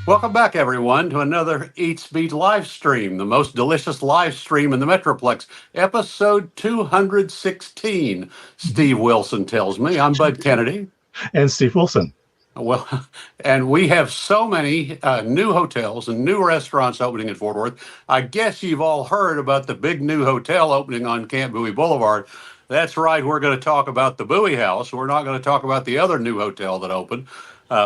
Welcome back, everyone, to another Eats Beat live stream, the most delicious live stream in the Metroplex, episode 216. Steve Wilson tells me. I'm Bud Kennedy. And Steve Wilson. Well, and we have so many new hotels and new restaurants opening in Fort Worth. I guess you've all heard about the big new hotel opening on Camp Bowie Boulevard. That's right. We're going to talk about the Bowie House. We're not going to talk about the other new hotel that opened.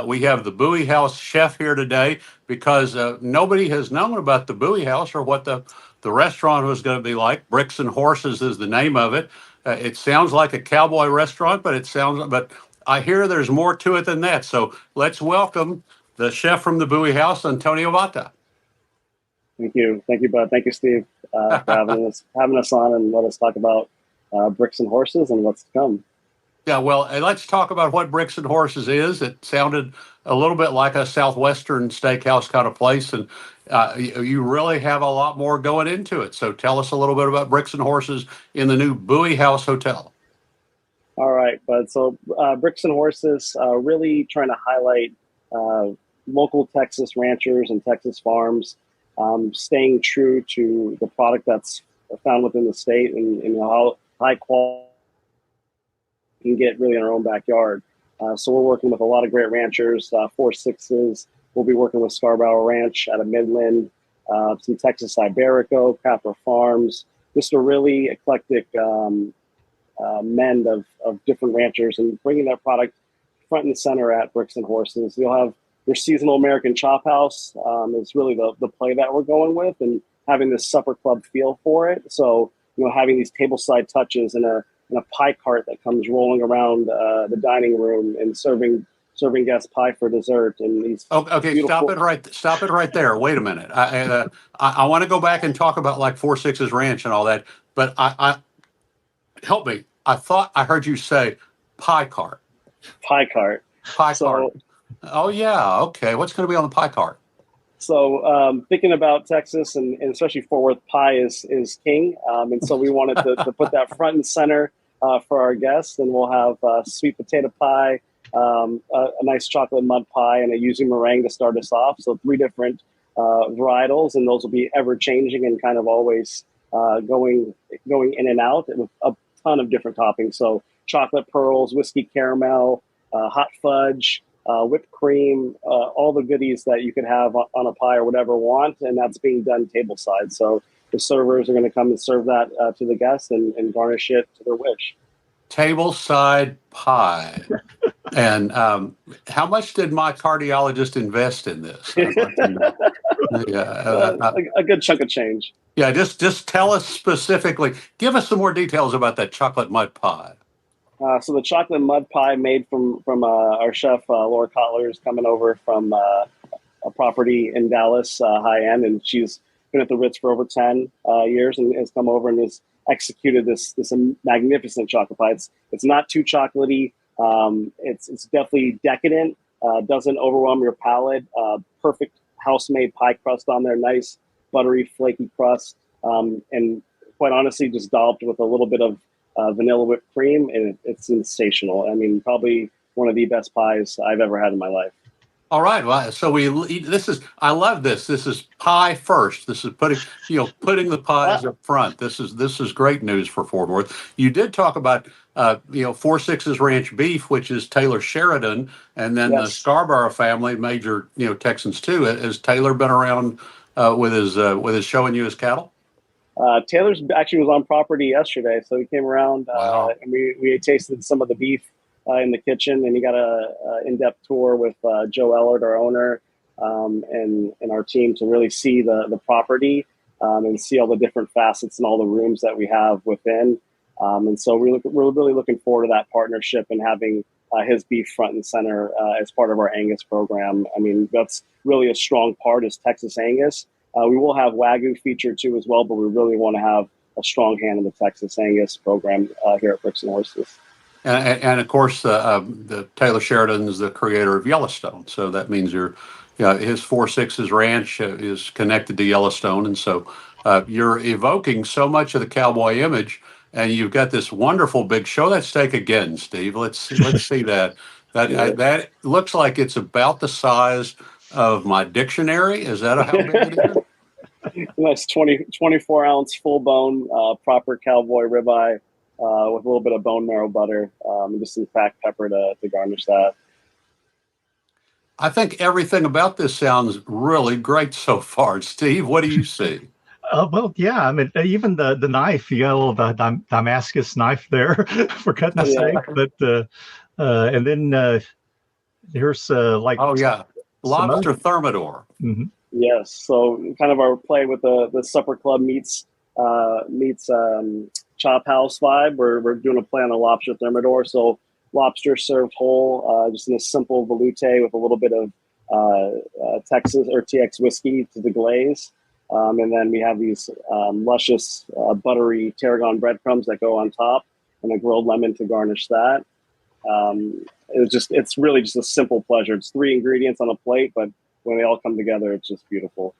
We have the Bowie House chef here today because nobody has known about the Bowie House or what the restaurant was going to be like. Bricks and Horses is the name of it. It sounds like a cowboy restaurant, but I hear there's more to it than that. So let's welcome the chef from the Bowie House, Antonio Vata. Thank you, Bud. Thank you, Steve, for having us on and let us talk about bricks and horses and what's to come. Yeah, well, let's talk about what Bricks and Horses is. It sounded a little bit like a Southwestern steakhouse kind of place, and you really have a lot more going into it. So tell us a little bit about Bricks and Horses in the new Bowie House Hotel. All right, Bud. So Bricks and Horses, really trying to highlight local Texas ranchers and Texas farms, staying true to the product that's found within the state and how high quality can get really in our own backyard. So we're working with a lot of great ranchers, 4-6s. We'll be working with Scarborough Ranch out of Midland, some Texas Iberico, Capra Farms, just a really eclectic mend of different ranchers and bringing that product front and center at Bricks and Horses. You'll have your seasonal American Chop House is really the play that we're going with, and having this supper club feel for it. So, having these tableside touches and a pie cart that comes rolling around the dining room and serving guests pie for dessert. And these okay, beautiful... stop it right there. Wait a minute. I want to go back and talk about like 4-6's Ranch and all that, but I help me. I thought I heard you say pie cart. Pie cart. Pie cart. Oh yeah. Okay. What's going to be on the pie cart? So thinking about Texas and especially Fort Worth, pie is king. And so we wanted to put that front and center for our guests. And we'll have sweet potato pie, a nice chocolate mud pie, and a yuzu meringue to start us off. So 3 different varietals, and those will be ever changing and kind of always going in and out with a ton of different toppings. So chocolate pearls, whiskey caramel, hot fudge, whipped cream, all the goodies that you could have on a pie or whatever want, and that's being done tableside. So the servers are going to come and serve that to the guests and garnish it to their wish. Tableside pie. And how much did my cardiologist invest in this? A good chunk of change. Yeah, just tell us specifically. Give us some more details about that chocolate mud pie. So the chocolate mud pie made from our chef, Laura Kotler, is coming over from a property in Dallas, high end, and she's been at the Ritz for over 10 years and has come over and has executed this magnificent chocolate pie. It's not too chocolatey. It's definitely decadent. Doesn't overwhelm your palate. Perfect house-made pie crust on there, nice buttery, flaky crust, and quite honestly, just dolloped with a little bit of vanilla whipped cream, and it's sensational. I mean, probably one of the best pies I've ever had in my life. All right. Well, so I love this. This is pie first. This is putting the pies up front. This is great news for Fort Worth. You did talk about 4-6's Ranch Beef, which is Taylor Sheridan, and then the Scarborough family, major Texans too. Has Taylor been around with his showing you his cattle? Taylor's actually was on property yesterday, so he came around and we tasted some of the beef in the kitchen, and he got a in-depth tour with Joe Ellard, our owner, and our team to really see the property and see all the different facets and all the rooms that we have within. And so we're really looking forward to that partnership and having his beef front and center as part of our Angus program. I mean, that's really a strong part is Texas Angus. We will have Wagyu featured too as well, but we really want to have a strong hand in the Texas Angus program here at Bricks and Horses. And of course, the Taylor Sheridan is the creator of Yellowstone, so that means his 4-6's Ranch is connected to Yellowstone, and so you're evoking so much of the cowboy image, and you've got this wonderful big show. That steak again, Steve. Let's see that. That looks like it's about the size of my dictionary. Is that how big it is? Nice 24 ounce full bone, proper cowboy ribeye with a little bit of bone marrow butter and just some cracked pepper to garnish that. I think everything about this sounds really great so far. Steve, what do you see? Well, yeah. I mean, even the knife, you got a little Damascus knife there for cutting a Yeah. steak. But and then here's like Oh, yeah. some other. Lobster thermidor. Mhm. Yes. So kind of our play with the supper club meets Chop House vibe. We're doing a play on a lobster thermidor. So lobster served whole, just in a simple veloute with a little bit of Texas or TX whiskey to the glaze. And then we have these luscious, buttery tarragon breadcrumbs that go on top, and a grilled lemon to garnish that. It's really just a simple pleasure. It's 3 ingredients on a plate, but when they all come together, it's just beautiful.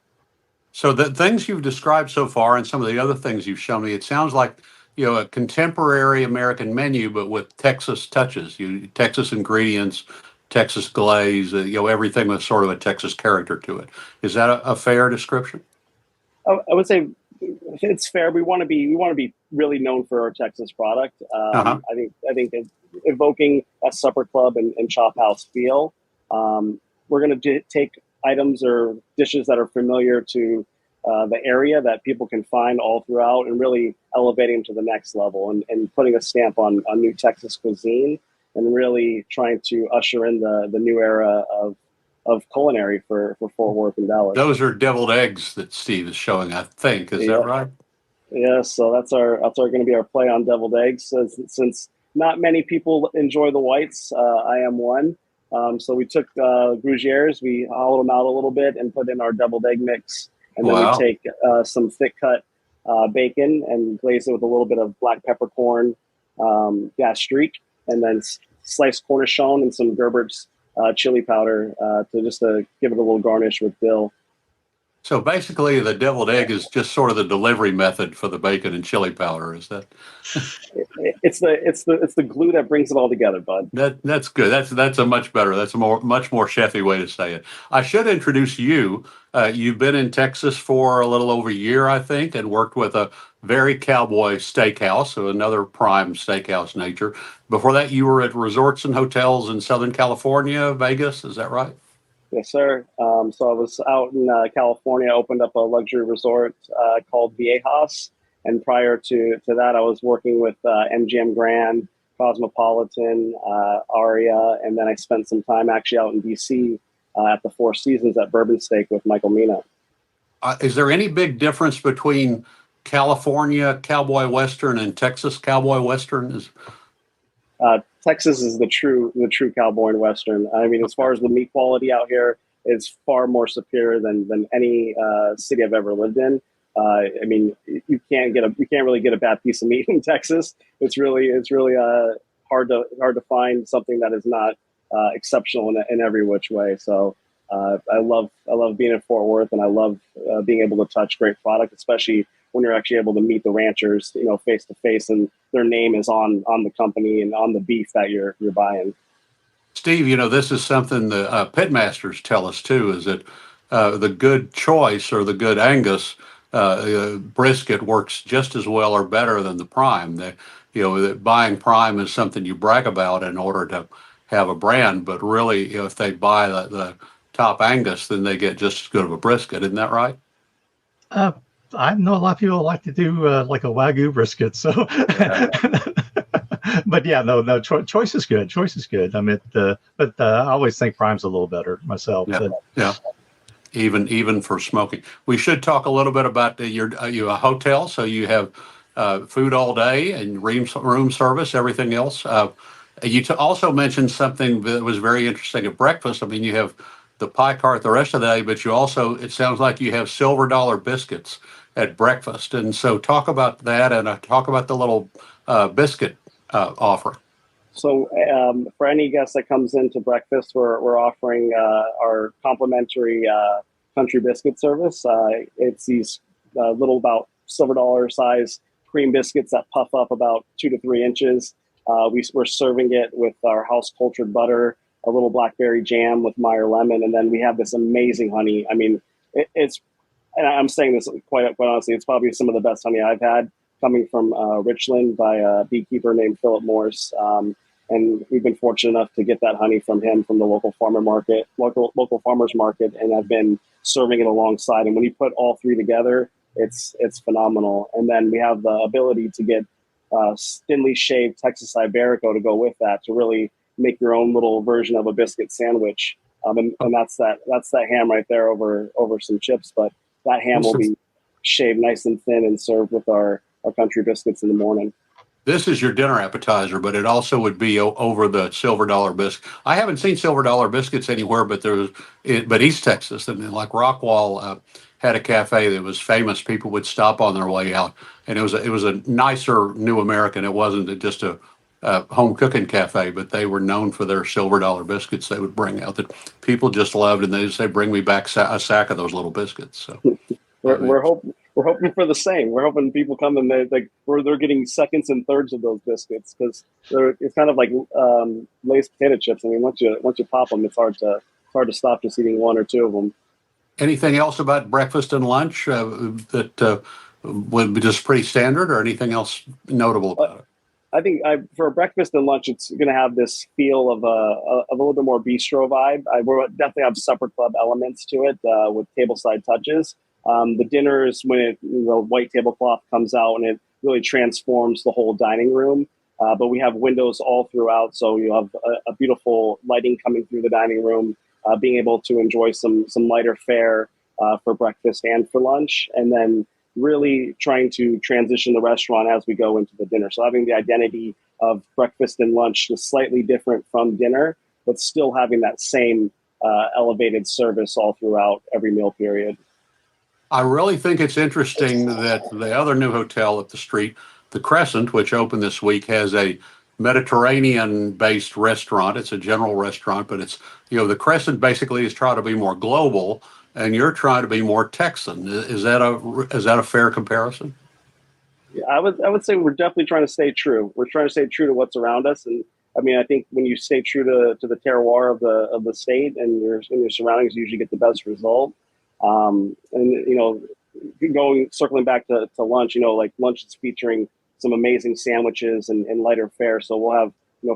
So the things you've described so far and some of the other things you've shown me, it sounds like, a contemporary American menu, but with Texas touches, Texas ingredients, Texas glaze, everything with sort of a Texas character to it. Is that a fair description? I would say it's fair. We want to be really known for our Texas product. Uh-huh. I think evoking a supper club and chop house feel. We're going to take items or dishes that are familiar to the area that people can find all throughout, and really elevating them to the next level, and putting a stamp on new Texas cuisine, and really trying to usher in the new era of culinary for Fort Worth and Dallas. Those are deviled eggs that Steve is showing, I think. Is that right? Yeah, so that's going to be our play on deviled eggs. Since not many people enjoy the whites, I am one. So we took Gruyères, we hollowed them out a little bit and put in our deviled egg mix, and then Wow. we take some thick cut bacon and glaze it with a little bit of black peppercorn gastrique, and then sliced cornichon and some Gerbert's chili powder to give it a little garnish with dill. So basically, the deviled egg is just sort of the delivery method for the bacon and chili powder. Is that? It's the glue that brings it all together, bud. That's good. That's a much better. That's a much more chefy way to say it. I should introduce you. You've been in Texas for a little over a year, I think, and worked with a very cowboy steakhouse, so another prime steakhouse nature. Before that, you were at resorts and hotels in Southern California, Vegas. Is that right? Yes, sir. So I was out in California, opened up a luxury resort called Bowie House. And prior to that, I was working with MGM Grand, Cosmopolitan, Aria, and then I spent some time actually out in DC at the Four Seasons at Bourbon Steak with Michael Mina. Is there any big difference between California cowboy western and Texas cowboy western? Texas is the true cowboy and western. I mean, as far as the meat quality out here, it's far more superior than any city I've ever lived in. I mean, you can't really get a bad piece of meat in Texas. It's really hard to find something that is not exceptional in every which way. So I love being in Fort Worth, and I love being able to touch great product, especially when you're actually able to meet the ranchers, face to face, and their name is on the company and on the beef that you're buying. Steve, this is something the pitmasters tell us too, is that the good choice or the good Angus brisket works just as well or better than the prime. That buying prime is something you brag about in order to have a brand, but really, if they buy the top Angus, then they get just as good of a brisket. Isn't that right? I know a lot of people like to do like a Wagyu brisket. So, but yeah, no, choice is good. Choice is good. I mean, but I always think prime's a little better myself. Yeah, But, yeah. Even for smoking, we should talk a little bit about your hotel. So you have food all day and room service, everything else. You also mentioned something that was very interesting at breakfast. I mean, you have the pie cart the rest of the day, but you also, it sounds like you have silver dollar biscuits at breakfast. And so talk about that, and talk about the little biscuit offer. So for any guest that comes into breakfast, we're offering our complimentary country biscuit service. It's these little about silver dollar size cream biscuits that puff up about 2 to 3 inches. We're serving it with our house cultured butter, a little blackberry jam with Meyer lemon, and then we have this amazing honey. I mean, it's, and I'm saying this quite honestly, it's probably some of the best honey I've had, coming from Richland by a beekeeper named Philip Morse. And we've been fortunate enough to get that honey from him from the local farmers market, and I've been serving it alongside. And when you put all three together, it's phenomenal. And then we have the ability to get thinly shaved Texas Iberico to go with that, to really make your own little version of a biscuit sandwich. And that's that ham right there over some chips. But that ham will be shaved nice and thin and served with our country biscuits in the morning. This is your dinner appetizer, but it also would be over the silver dollar biscuit. I haven't seen silver dollar biscuits anywhere, but but East Texas, and like Rockwall had a cafe that was famous. People would stop on their way out, and it was a nicer New American. It wasn't just a home cooking cafe, but they were known for their silver dollar biscuits they would bring out that people just loved, and they say, "Bring me back a sack of those little biscuits." So we're hoping for the same. We're hoping people come and they're getting seconds and thirds of those biscuits, because it's kind of like Lay's potato chips. I mean, once you pop them, it's hard to stop just eating one or two of them. anything else about breakfast and lunch that would be just pretty standard, or anything else notable about it? I think for breakfast and lunch, it's going to have this feel of a little bit more bistro vibe. We'll definitely have supper club elements to it, with tableside touches. The dinners, when the white tablecloth comes out, and it really transforms the whole dining room. But we have windows all throughout, so you have a beautiful lighting coming through the dining room, being able to enjoy some lighter fare for breakfast and for lunch, and then really trying to transition the restaurant as we go into the dinner. So having the identity of breakfast and lunch is slightly different from dinner, but still having that same elevated service all throughout every meal period. I really think it's interesting that the other new hotel up the street, the Crescent, which opened this week, has a Mediterranean-based restaurant. It's a general restaurant, but it's, the Crescent basically is trying to be more global, and you're trying to be more Texan. Is that a fair comparison? Yeah, I would say we're definitely trying to stay true. We're trying to stay true to what's around us, and I mean, I think when you stay true to the terroir of the state and your surroundings, you usually get the best result. And circling back to lunch, like lunch is featuring some amazing sandwiches and lighter fare. So we'll have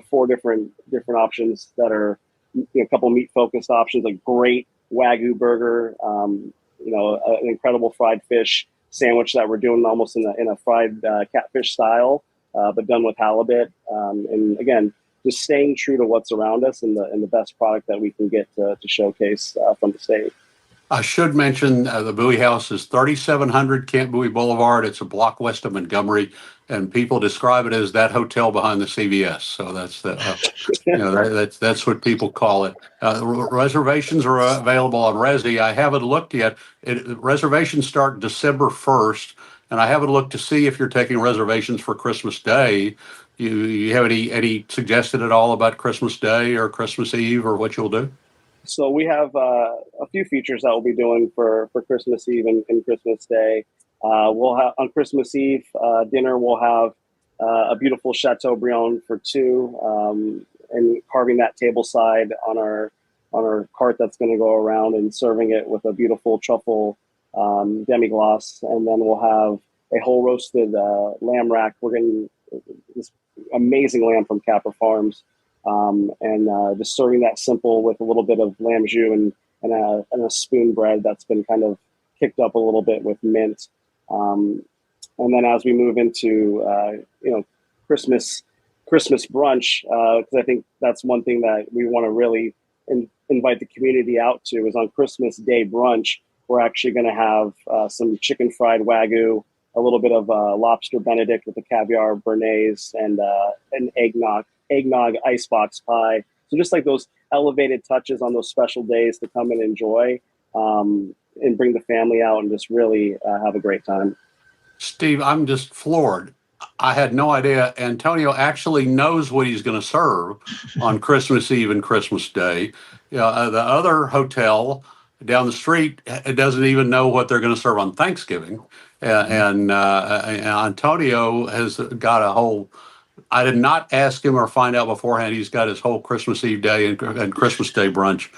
4 different options that are a couple meat focused options, like great Wagyu burger, an incredible fried fish sandwich that we're doing almost in a fried catfish style, but done with halibut. And again, just staying true to what's around us and the best product that we can get to showcase from the state. I should mention the Bowie House is 3700 Camp Bowie Boulevard. It's a block west of Montgomery, and people describe it as that hotel behind the CVS. So that's that's what people call it. Reservations are available on Resi. I haven't looked yet. Reservations start December 1st, and I haven't looked to see if you're taking reservations for Christmas Day. You have any suggested at all about Christmas Day or Christmas Eve, or what you'll do? So we have a few features that we'll be doing for Christmas Eve and Christmas Day. We'll have on Christmas Eve dinner. We'll have a beautiful Chateaubriand for 2, and carving that tableside on our cart that's going to go around, and serving it with a beautiful truffle demi-glace. And then we'll have a whole roasted lamb rack. We're getting this amazing lamb from Capra Farms. And just serving that simple with a little bit of lamb jus and a spoon bread that's been kind of kicked up a little bit with mint. And then as we move into Christmas brunch, because I think that's one thing that we want to really invite the community out to, is on Christmas Day brunch, we're actually going to have some chicken fried Wagyu, a little bit of lobster Benedict with a caviar béarnaise, and an eggnog icebox pie. So just like those elevated touches on those special days to come and enjoy, and bring the family out and just really have a great time. Steve, I'm just floored. I had no idea Antonio actually knows what he's going to serve on Christmas Eve and Christmas Day. The other hotel down the street doesn't even know what they're going to serve on Thanksgiving. And Antonio has got a whole I did not ask him or find out beforehand. He's got his whole Christmas Eve day and Christmas Day brunch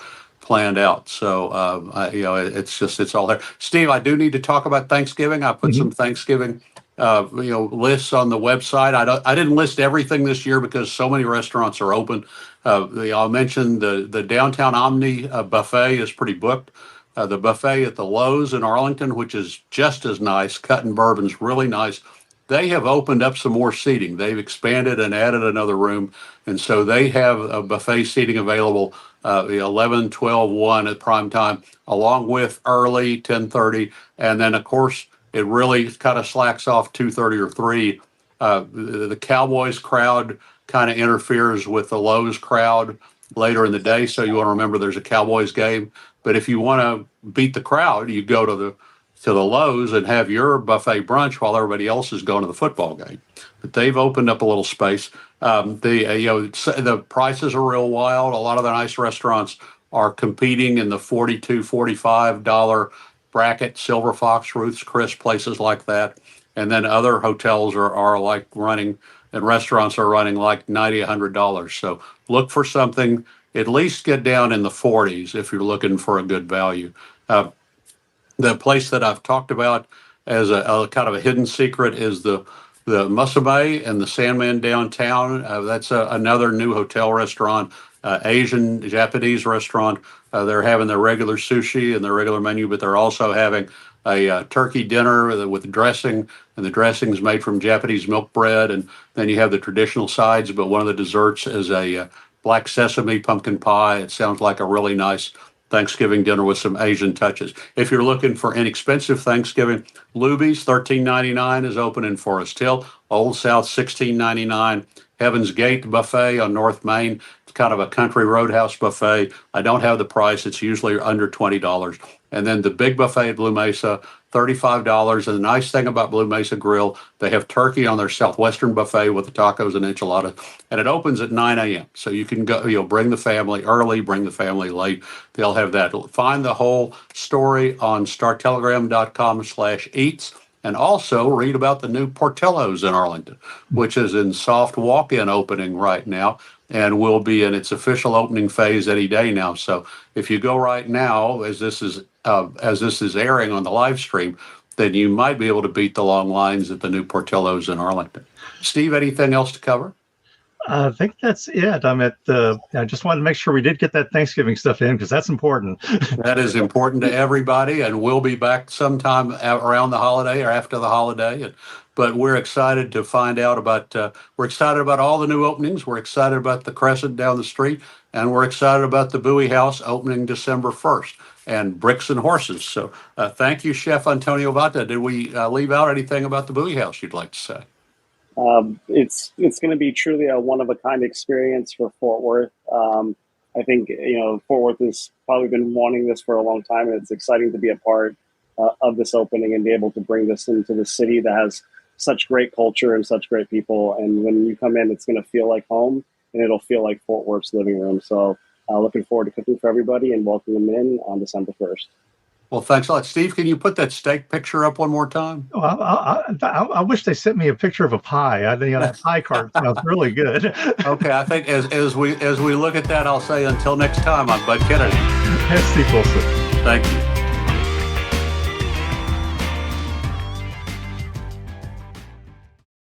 planned out. So, it's all there. Steve, I do need to talk about Thanksgiving. I put some Thanksgiving, lists on the website. I didn't list everything this year because so many restaurants are open. I'll mention the Downtown Omni buffet is pretty booked. The buffet at the Lowe's in Arlington, which is just as nice, cut and bourbon's really nice. They have opened up some more seating. They've expanded and added another room. And so they have a buffet seating available 11, 12, 1 at prime time, along with early 10:30. And then, of course, it really kind of slacks off 2:30 or 3. The Cowboys crowd kind of interferes with the Lowe's crowd later in the day. So you want to remember there's a Cowboys game. But if you want to beat the crowd, you go to the Lowe's and have your buffet brunch while everybody else is going to the football game. But they've opened up a little space. The prices are real wild. A lot of the nice restaurants are competing in the $42, $45 bracket. Silver Fox, Ruth's Chris, places like that. And then other hotels are like running, and restaurants are running like $90, $100. So look for something, at least get down in the 40s if you're looking for a good value. The place that I've talked about as a kind of a hidden secret is the Musume and the Sandman downtown. That's another new hotel restaurant, Asian Japanese restaurant. They're having their regular sushi and their regular menu, but they're also having a turkey dinner with dressing, and the dressing is made from Japanese milk bread. And then you have the traditional sides, but one of the desserts is a black sesame pumpkin pie. It sounds like a really nice Thanksgiving dinner with some Asian touches. If you're looking for inexpensive Thanksgiving, Luby's $13.99 is open in Forest Hill. Old South $16.99. Heaven's Gate Buffet on North Main. It's kind of a country roadhouse buffet. I don't have the price. It's usually under $20. And then the big buffet at Blue Mesa, $35. And the nice thing about Blue Mesa Grill, they have turkey on their Southwestern buffet with the tacos and enchiladas, and it opens at 9 a.m. So you can go, bring the family early, bring the family late. They'll have that. Find the whole story on startelegram.com/eats. And also read about the new Portillo's in Arlington, which is in soft walk-in opening right now and will be in its official opening phase any day now. So if you go right now, as this is airing on the live stream, then you might be able to beat the long lines at the new Portillo's in Arlington. Steve, anything else to cover? I think that's it. I just wanted to make sure we did get that Thanksgiving stuff in because that's important. That is important to everybody, and we'll be back sometime around the holiday or after the holiday. But we're excited to find out about. We're excited about all the new openings. We're excited about the Crescent down the street, and we're excited about the Bowie House opening December 1st and Bricks and Horses. So thank you, Chef Antonio Vata. Did we leave out anything about the Bowie House you'd like to say? It's going to be truly a one-of-a-kind experience for Fort Worth. I think, Fort Worth has probably been wanting this for a long time, and it's exciting to be a part of this opening and be able to bring this into the city that has such great culture and such great people. And when you come in, it's going to feel like home, and it'll feel like Fort Worth's living room. So looking forward to cooking for everybody and welcoming them in on December 1st. Well, thanks a lot. Steve, can you put that steak picture up one more time? Well, I wish they sent me a picture of a pie. That pie card sounds really good. Okay, I think as we look at that, I'll say until next time, I'm Bud Kennedy. And Steve Wilson. Thank you.